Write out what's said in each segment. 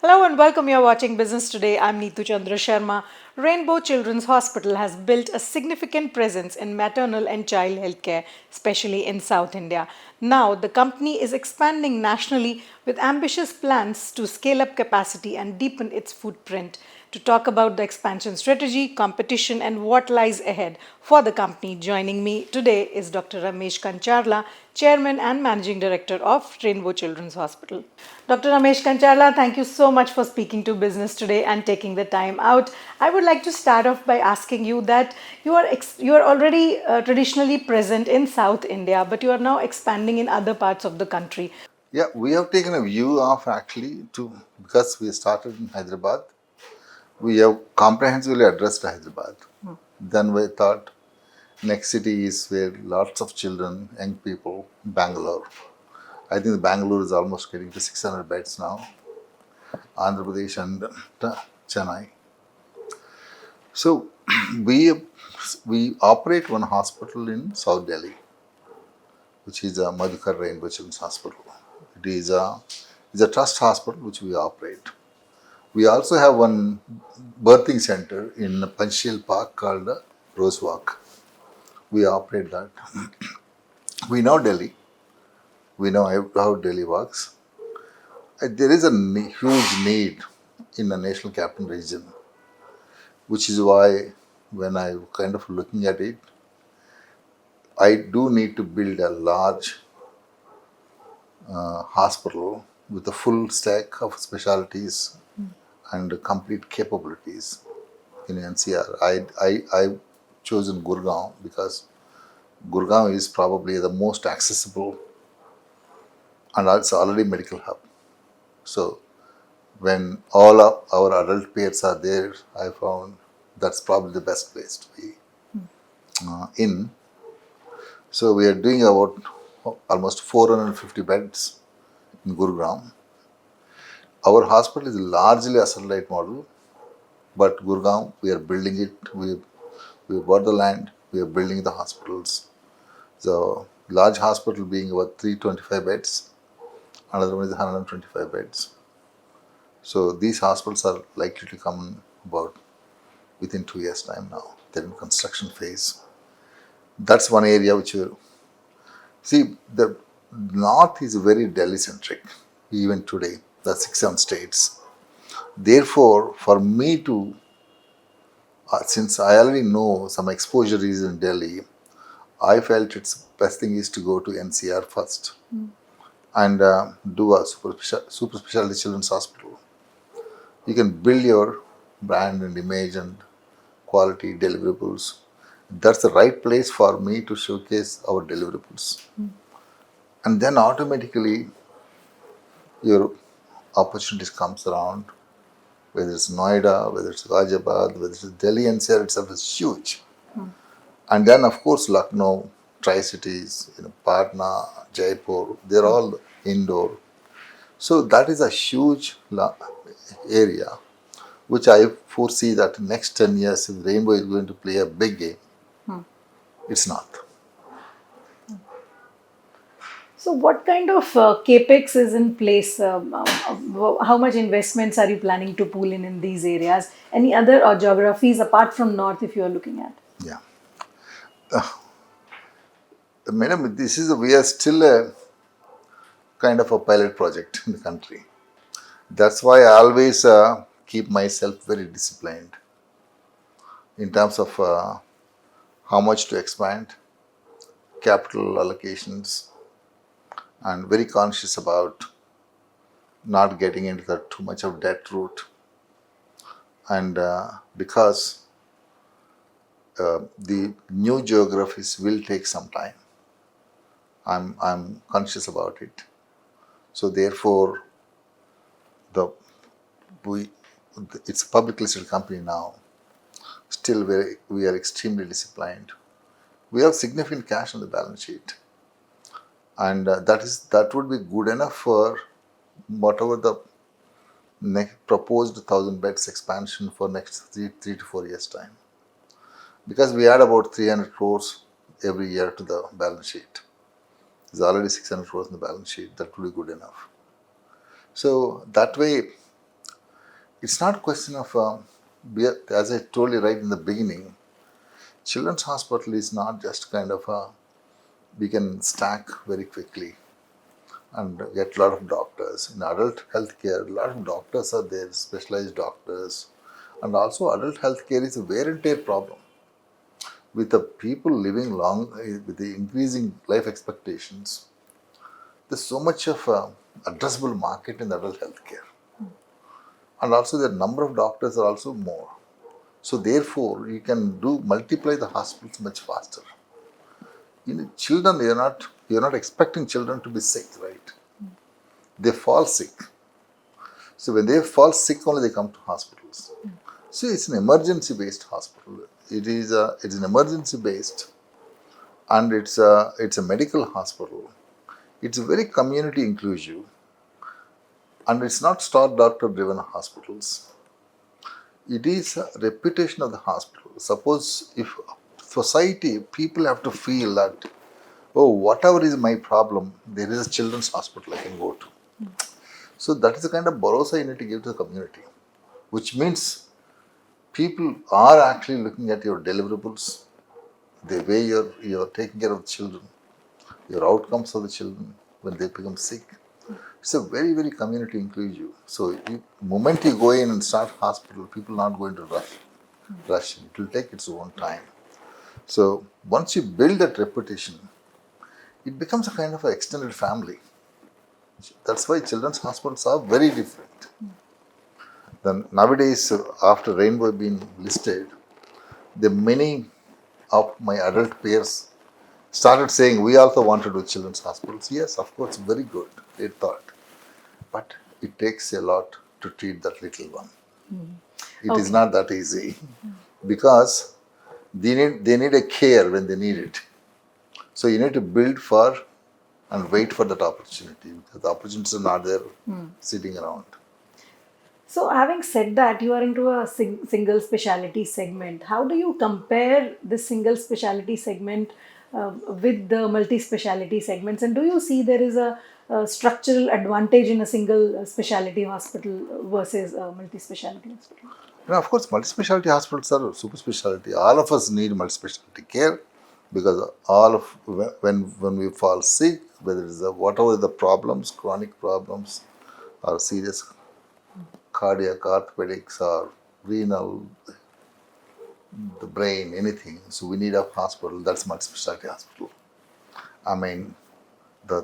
Hello and welcome. You're watching Business Today. I'm Neetu Chandra Sharma. Rainbow Children's Hospital has built a significant presence in maternal and child healthcare, especially in South India. Now, the company is expanding nationally with ambitious plans to scale up capacity and deepen its footprint. To talk about the expansion strategy, competition, and what lies ahead for the company, joining me today is Dr. Ramesh Kancharla, Chairman and Managing Director of Rainbow Children's Hospital. Dr. Ramesh Kancharla, thank you so much for speaking to Business Today and taking the time out. I would like to start off by asking you that you are already traditionally present in South India, but you are now expanding in other parts of the country. Yeah, we have taken a view of actually because we started in Hyderabad, we have comprehensively addressed Hyderabad. Then we thought next city is where lots of children, young people, Bangalore. I think Bangalore is almost getting to 600 beds now, Andhra Pradesh and Chennai. So we we operate one hospital in South Delhi, which is a Madhukar Rainbow Children's Hospital. It is a trust hospital which we operate. We also have one birthing center in Panchsheel Park called the Rose Walk. We operate that. We know Delhi. We know how Delhi works. There is a huge need in the national capital region, which is why when I kind of looking at it, I do need to build a large hospital with a full stack of specialties and complete capabilities in NCR. I chosen Gurgaon because Gurgaon is probably the most accessible and it's already medical hub. So when all of our adult peers are there, I found that's probably the best place to be in. So we are doing about almost 450 beds in Gurgaon. Our hospital is largely a satellite model, but Gurgaon, we are building it. We bought the land. We are building the hospitals. So large hospital being about 325 beds, another one is 125 beds. So these hospitals are likely to come about within 2 years' time now. They're in construction phase. That's one area which you see. The north is very Delhi centric, even today. The 6 7 states. Therefore, for me to since I already know some exposure is in Delhi, I felt its best thing is to go to NCR first and do a super specialty children's hospital. You can build your brand and image and quality deliverables. That's the right place for me to showcase our deliverables. And then automatically your opportunities comes around, whether it's Noida, whether it's Hyderabad, whether it's Delhi NCR itself is huge. And then of course Lucknow, Tri-Cities, Patna, Jaipur, they're all indoor. So that is a huge area which I foresee that next 10 years if Rainbow is going to play a big game. It's not. So, what kind of capex is in place? How much investments are you planning to pull in these areas? Any other geographies apart from North, if you are looking at? Yeah. Madam, we are still a kind of a pilot project in the country. That's why I always keep myself very disciplined in terms of how much to expand, capital allocations, and very conscious about not getting into the too much of debt route. And because the new geographies will take some time, I'm conscious about it. So therefore, the we it's a public listed company now. Still, we are extremely disciplined. We have significant cash on the balance sheet, and that would be good enough for whatever the next proposed 1,000 beds expansion for next 3 to 4 years time. Because we add about 300 crores every year to the balance sheet. There's already 600 crores in the balance sheet. That would be good enough. So that way, It's not a question of, as I told you right in the beginning, children's hospital is not just kind of a, we can stack very quickly and get a lot of doctors. In adult healthcare, a lot of doctors are there, specialized doctors. And also adult healthcare is a wear and tear problem. With the people living long, with the increasing life expectations, there's so much of addressable market in adult healthcare. And also the number of doctors are also more. So therefore, you can multiply the hospitals much faster. Children, you're not expecting children to be sick, right? They fall sick. So when they fall sick, only they come to hospitals. So it's an emergency-based hospital. It's an emergency-based, and it's a medical hospital. It's very community inclusive, and it's not star doctor-driven hospitals. It is a reputation of the hospital. Suppose if society, people have to feel that, oh, whatever is my problem, there is a children's hospital I can go to. So that is the kind of bharosa you need to give to the community, which means people are actually looking at your deliverables, the way you're taking care of the children, your outcomes of the children when they become sick. It's a very, very community inclusive. So the moment you go in and start hospital, people are not going to rush. It will take its own time. So once you build that reputation, it becomes a kind of an extended family. That's why children's hospitals are very different. Then nowadays, after Rainbow being listed, the many of my adult peers started saying, we also want to do children's hospitals. Yes, of course, very good, great thought. But it takes a lot to treat that little one. It is not that easy because they need a care when they need it. So you need to build for and wait for that opportunity because the opportunities are not there sitting around. So, having said that, you are into a single specialty segment. How do you compare this single specialty segment with the multi specialty segments? And do you see there is a structural advantage in a single specialty hospital versus a multi specialty hospital? Of course, multispecialty hospitals are super specialty. All of us need multispecialty care because all of when we fall sick, whether it's whatever the problems, chronic problems, or serious cardiac, orthopedics, or renal, the brain, anything. So we need a hospital. That's multispecialty hospital. I mean,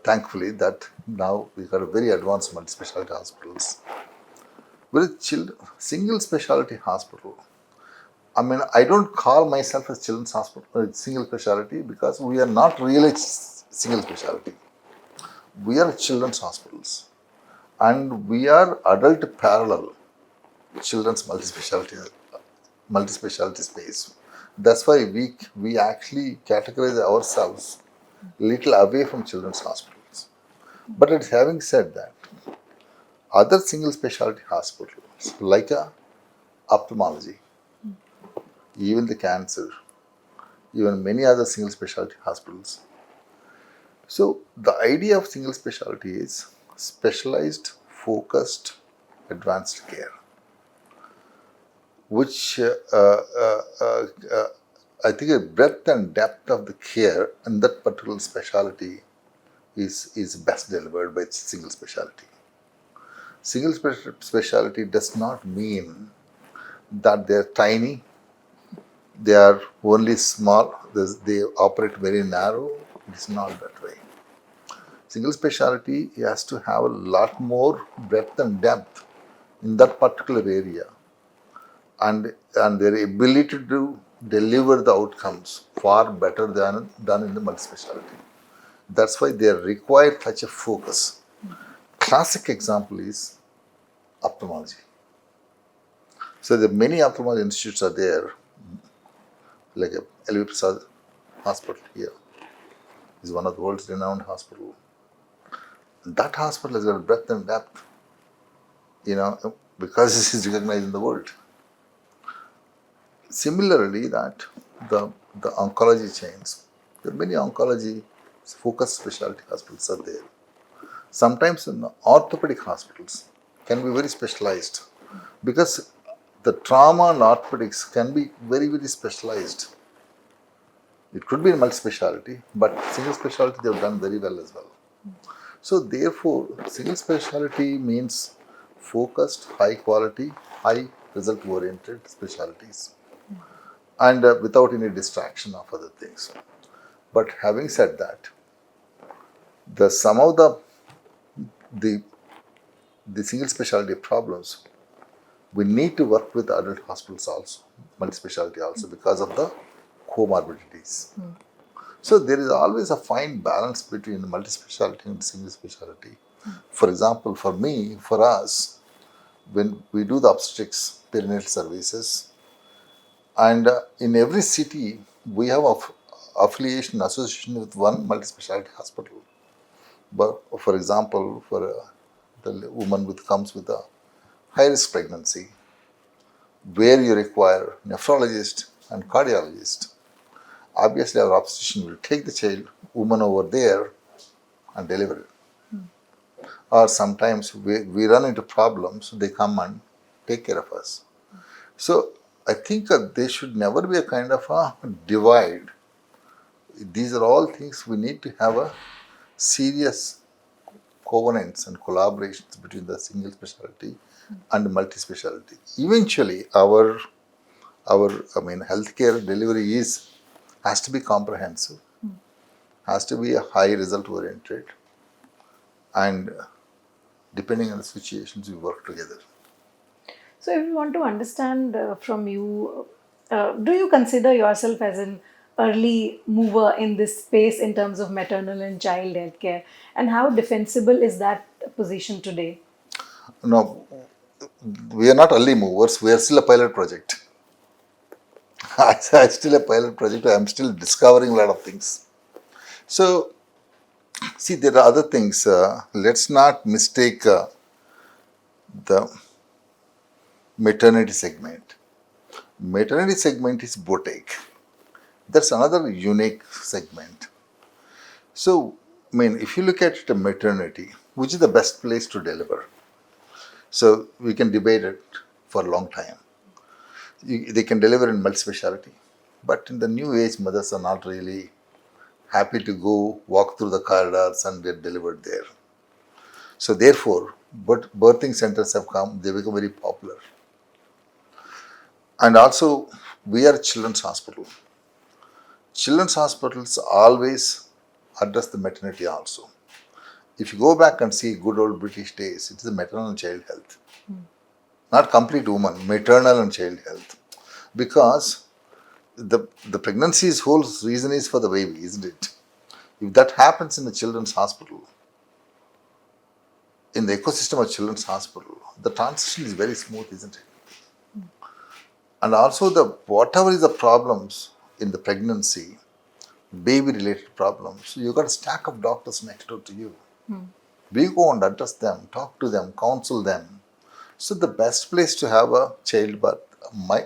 thankfully that now we got a very advanced multispecialty hospitals. With single specialty hospital, I mean, I don't call myself a children's hospital, single specialty, because we are not really single specialty. We are children's hospitals, and we are adult parallel children's multispecialty space. That's why we actually categorize ourselves a little away from children's hospitals. But it's having said that, other single specialty hospitals like ophthalmology, even the cancer, even many other single specialty hospitals. So the idea of single specialty is specialized, focused, advanced care, which I think a breadth and depth of the care in that particular specialty is best delivered by single specialty. Single specialty does not mean that they're tiny, they are only small, they operate very narrow. It's not that way. Single specialty has to have a lot more breadth and depth in that particular area, and their ability to deliver the outcomes far better than done in the multispecialty. That's why they require such a focus. Classic example is ophthalmology. So the many ophthalmology institutes are there, like LV Prasad Hospital here is one of the world's renowned hospital. That hospital has got breadth and depth, because this is recognized in the world. Similarly, that the oncology chains, there are many oncology focused specialty hospitals are there. Sometimes in the orthopedic hospitals can be very specialized. because the trauma and orthopedics can be very, very specialized. It could be in multi-specialty, but single specialty they have done very well as well. So therefore, single specialty means focused, high quality, high result oriented specialties, and without any distraction of other things. But having said that, the some of the the single specialty problems, we need to work with adult hospitals also, multi-specialty also, because of the comorbidities. So there is always a fine balance between the multi-specialty and single specialty. For example, for me, for us, when we do the obstetrics perinatal services, and in every city we have affiliation association with one multi-specialty hospital. But for example, for the woman with comes with a high risk pregnancy, where you require nephrologist and cardiologist, obviously our obstetrician will take the child, woman over there, and deliver it. Or sometimes we run into problems, they come and take care of us. So I think there should never be a kind of a divide. These are all things we need to have a serious covenants and collaborations between the single specialty and multi-specialty. Eventually, our healthcare delivery has to be comprehensive, has to be a high result oriented, and depending on the situations, we work together. So, if you want to understand from you, do you consider yourself as an early mover in this space in terms of maternal and child healthcare? And how defensible is that position today? No, we are not early movers. We are still a pilot project. I'm still a pilot project. I'm still discovering a lot of things. So, see, there are other things. Let's not mistake the maternity segment. Maternity segment is boutique. That's another unique segment. So, if you look at the maternity, which is the best place to deliver? So, we can debate it for a long time. They can deliver in multi-specialty, but in the new age, mothers are not really happy to go walk through the corridors and get delivered there. So, therefore, but birthing centers have come, they become very popular. And also, we are a children's hospital. Children's hospitals always address the maternity also. If you go back and see good old British days, it is the maternal and child health. Not complete woman, maternal and child health. Because the pregnancy's whole reason is for the baby, isn't it? If that happens in the children's hospital, in the ecosystem of children's hospital, the transition is very smooth, isn't it? And also the whatever is the problems in the pregnancy, baby related problems, you got a stack of doctors next door to you. We go and address them, talk to them, counsel them. So the best place to have a childbirth,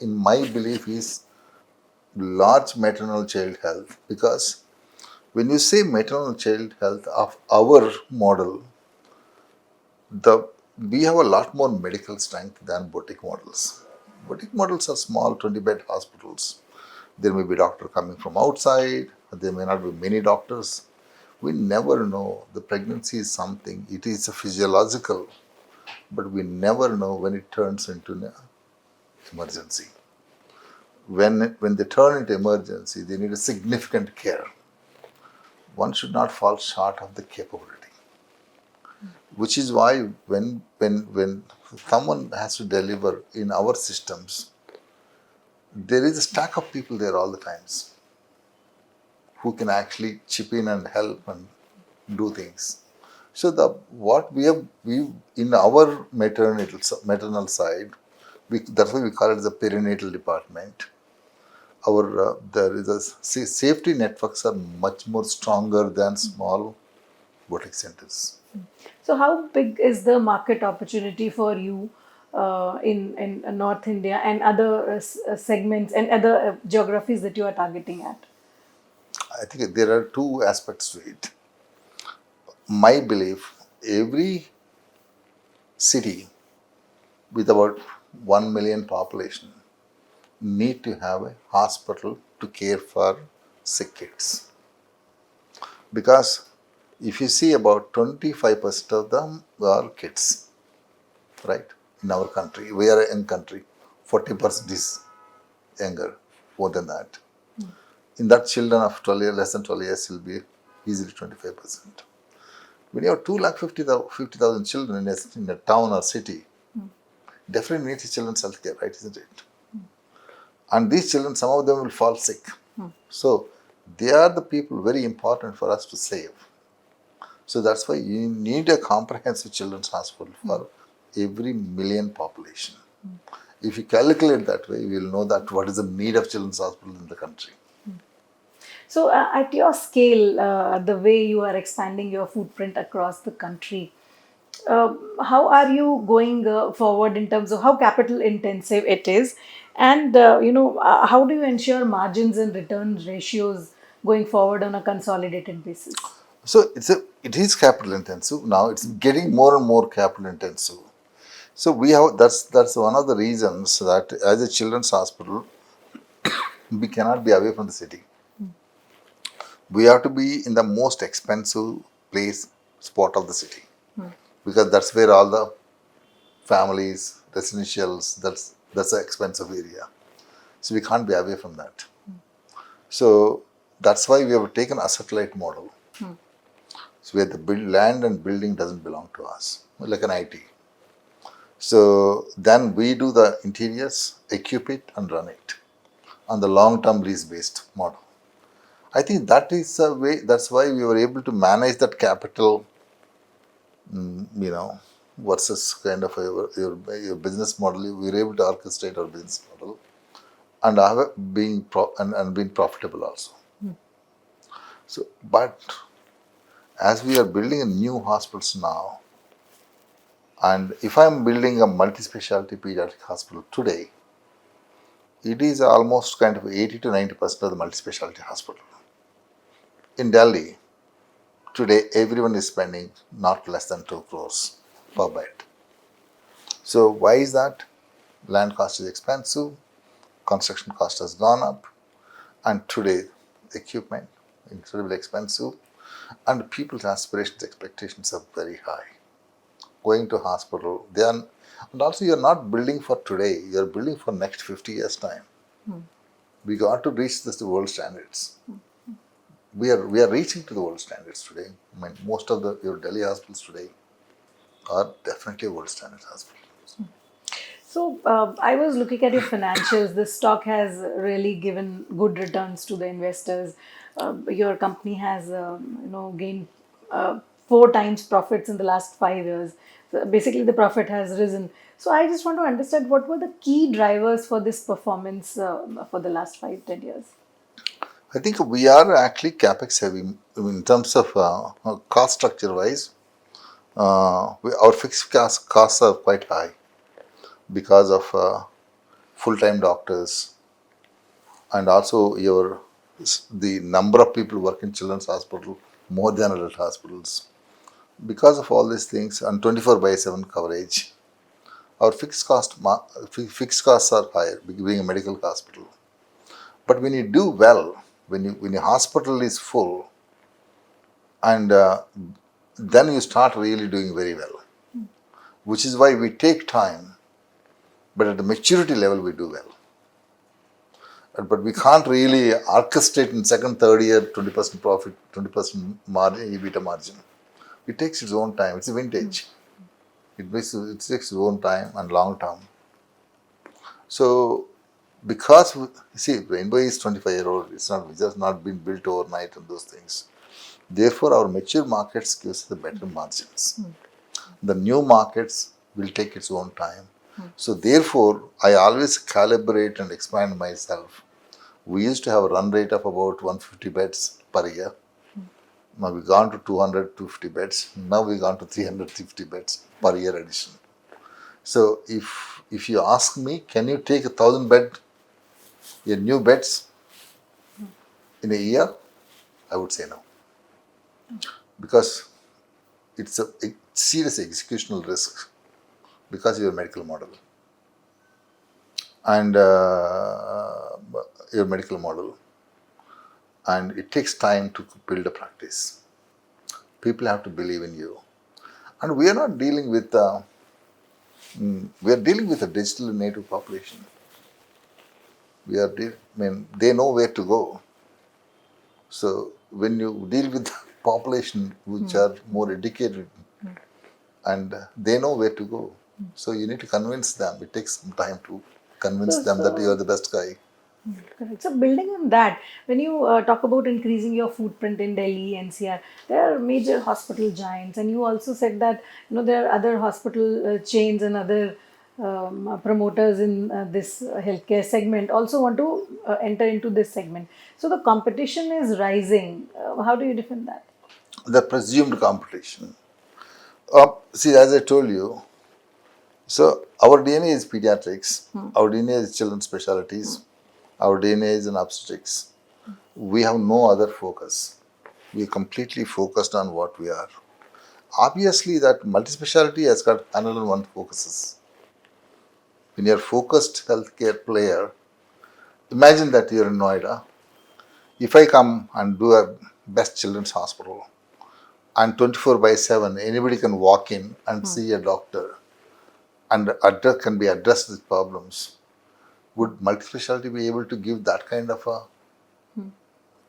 in my belief, is large maternal child health, because when you say maternal child health of our model, we have a lot more medical strength than boutique models. Boutique models are small 20-bed hospitals. There may be a doctor coming from outside, there may not be many doctors. We never know. The pregnancy is something, it is a physiological, but we never know when it turns into an emergency. When they turn into emergency, they need a significant care. One should not fall short of the capability. Which is why when someone has to deliver in our systems, there is a stack of people there all the times who can actually chip in and help and do things. So what we in our maternal side, that's why we call it the perinatal department. There is safety networks are much more stronger than small boutique centers. So, how big is the market opportunity for you in North India and other segments and other geographies that you are targeting at? I think there are two aspects to it. My belief, every city with about 1 million population need to have a hospital to care for sick kids. Because if you see, about 25% of them are kids, right? In our country, we are a young country. 40% is younger, more than that. In that, children of 12 years, less than 12 years will be easily 25%. When you have 250,000 children in a town or city, definitely need children's health care, right? Isn't it? And these children, some of them will fall sick. So they are the people very important for us to save. So that's why you need a comprehensive children's hospital for every million population. If you calculate that way, you will know that what is the need of children's hospital in the country. So, at your scale, the way you are expanding your footprint across the country, how are you going forward in terms of how capital intensive it is, and how do you ensure margins and return ratios going forward on a consolidated basis? So it is capital intensive. Now it's getting more and more capital intensive. So we have that's one of the reasons that as a children's hospital, we cannot be away from the city. We have to be in the most expensive place spot of the city, because that's where all the families, residentials, that's an expensive area. So we can't be away from that. So that's why we have taken a satellite model. So where the land and building doesn't belong to us, like an IT. So then we do the interiors, equip it and run it on the long-term lease-based model. I think that is a way, that's why we were able to manage that capital, versus kind of your business model. We were able to orchestrate our business model and have and being profitable also. So, but as we are building a new hospitals now, and if I'm building a multispecialty pediatric hospital today, it is almost kind of 80 to 90% of the multispecialty hospital. In Delhi, today everyone is spending not less than 2 crores per bed. So why is that? Land cost is expensive, construction cost has gone up, and today equipment incredibly expensive, and people's aspirations, expectations are very high. Going to hospital, and also you're not building for today, you're building for next 50 years time. We got to reach the world standards. We are reaching to the world standards today. I mean, most of your Delhi hospitals today are definitely world standard hospitals. So, I was looking at your financials. The stock has really given good returns to the investors. Your company has, gained 4 times profits in the last 5 years. So basically, the profit has risen. So, I just want to understand what were the key drivers for this performance for the last 5, 10 years. I think we are actually capex heavy in terms of cost structure wise. Our fixed costs are quite high because of full-time doctors, and also the number of people work in children's hospital more than adult hospitals. Because of all these things and 24/7 coverage, our fixed costs are higher being a medical hospital. But when you do well, when your hospital is full, and then you start really doing very well, which is why we take time, but at the maturity level we do well. But we can't really orchestrate in second, third year 20% profit, 20% margin, EBITDA margin. It takes its own time. It's a vintage. It takes its own time and long term. So, because Rainbow is 25-year-old, it's just not been built overnight and those things. Therefore, our mature markets gives the better margins. The new markets will take its own time. So, therefore, I always calibrate and expand myself. We used to have a run rate of about 150 beds per year. Now we've gone to 200, 250 beds. Now we've gone to 350 beds per year addition. So if you ask me, can you take 1,000 new beds in a year? I would say no. Because it's a serious executional risk because you're a medical model. And your medical model, and it takes time to build a practice. People have to believe in you, and we are not dealing with we are dealing with a digitally native population. They know where to go. So when you deal with the population which are more educated, and they know where to go, so you need to convince them. It takes some time to convince So, them that you so are the best guy. correct. So, building on that, when you talk about increasing your footprint in Delhi, NCR, there are major hospital giants, and you also said that there are other hospital chains and other promoters in this healthcare segment also want to enter into this segment. So, the competition is rising. How do you defend that? The presumed competition. See, as I told you, so our DNA is pediatrics, our DNA is children's specialties, our DNA is in obstetrics. We have no other focus. We are completely focused on what we are. Obviously, that multispecialty has got another one focuses. When you're a focused healthcare player, imagine that you're in Noida. If I come and do a best children's hospital, and 24 by 7, anybody can walk in and see a doctor and can be addressed with problems. Would multispecialty be able to give that kind of a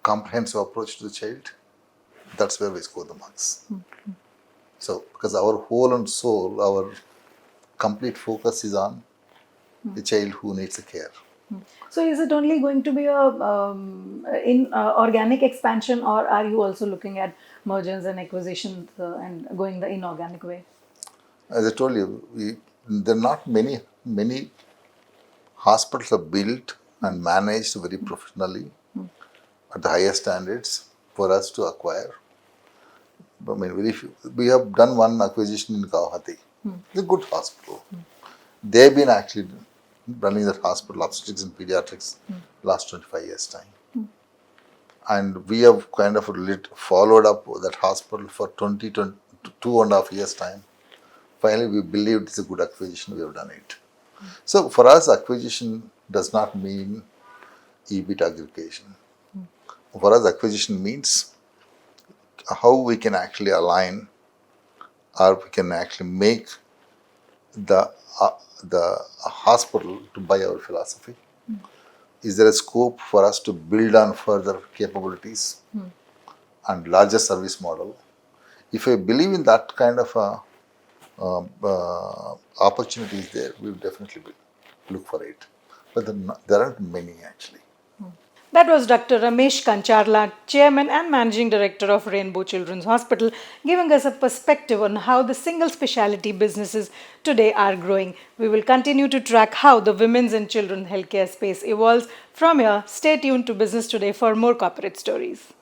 comprehensive approach to the child? That's where we score the marks. So, because our whole and soul, our complete focus is on the child who needs the care. So, is it only going to be a in organic expansion, or are you also looking at mergers and acquisitions and going the inorganic way? As I told you, there are not many hospitals are built and managed very professionally at the highest standards for us to acquire. I mean, we have done one acquisition in Guwahati. It's a good hospital. They've been actually running that hospital, obstetrics and pediatrics, last 25 years' time. And we have kind of followed up that hospital for 2.5 years' time. Finally, we believed it's a good acquisition, we have done it. So for us, acquisition does not mean EBIT aggregation. For us, acquisition means how we can actually align, or we can actually make the hospital to buy our philosophy. Is there a scope for us to build on further capabilities and larger service model? If I believe in that kind of opportunities there, we will definitely look for it. But there aren't many actually. That was Dr. Ramesh Kancharla, Chairman and Managing Director of Rainbow Children's Hospital, giving us a perspective on how the single specialty businesses today are growing. We will continue to track how the women's and children's healthcare space evolves. From here, stay tuned to Business Today for more corporate stories.